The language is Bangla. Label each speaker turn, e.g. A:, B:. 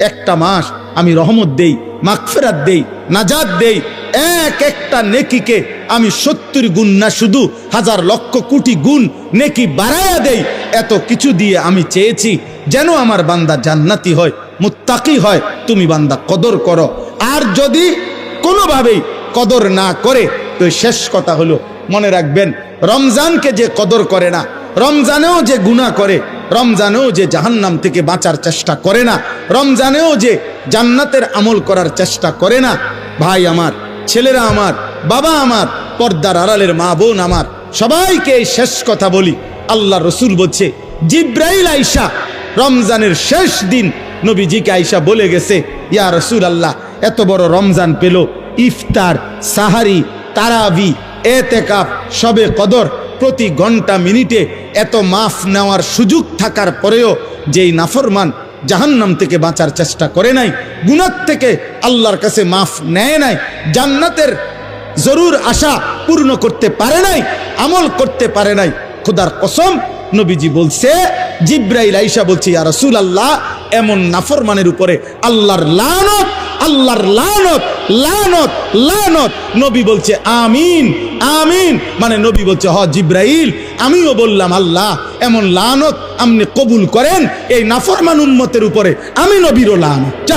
A: একটা মাস আমি রহমত দেই, মাগফিরাত দেই, নাজাত দেই, এক একটা নেকিকে আমি 70 গুণ না শুধু হাজার লক্ষ কোটি গুণ নেকি বাড়ায়া দেই। এত কিছু দিয়ে আমি চেয়েছি যেন আমার বান্দা জান্নাতি হয়, মুত্তাকি হয়। তুমি বান্দা কদর করো। আর যদি কোনোভাবেই কদর না করে তো শেষ কথা হলো, মনে রাখবেন রমজানকে যে কদর করে না, রমজানেও যে গুনাহ করে, রমজানেও যে জাহান্নাম থেকে বাঁচার চেষ্টা করে না, রমজানেও যে জান্নাতের আমল করার চেষ্টা করে না, ভাই আমার, ছেলেরা আমার, বাবা আমার, পর্দার আড়ালের মা বোন আমার, সবাইকে এই শেষ কথা বলি। আল্লাহ রসুল বলছে, জিব্রাইল আইসা রমজানের শেষ দিন নবীজিকে আইসা বলে গেছে, ইয়া রসুল আল্লাহ, এত বড় রমজান পেল, ইফতার, সাহারি, তারাবি, এতেকাফ, শবে কদর, প্রতি ঘন্টা মিনিটে এত মাফ নেওয়ার সুযোগ থাকার পরেও যেই নাফরমান জাহান্নাম থেকে বাঁচার চেষ্টা করে নাই, গুনাহ থেকে আল্লাহর কাছে মাফ নেয় নাই, জান্নাতের জরুর আশা পূর্ণ করতে পারে নাই, আমল করতে পারে নাই, খোদার কসম নবীজি বলছে, জিব্রাইল আইসা বলছে, ইয়া রাসূলুল্লাহ, এমন নাফরমানের উপরে আল্লাহর লানত, আল্লাহর লানত, লানত, লানত। নবী বলছে আমিন, আমিন। মানে নবী বলছে, হ জিব্রাইল, আমিও বললাম আল্লাহ এমন লানত আপনি কবুল করেন এই নাফরমান উম্মতের উপরে, আমি নবীরও লানত।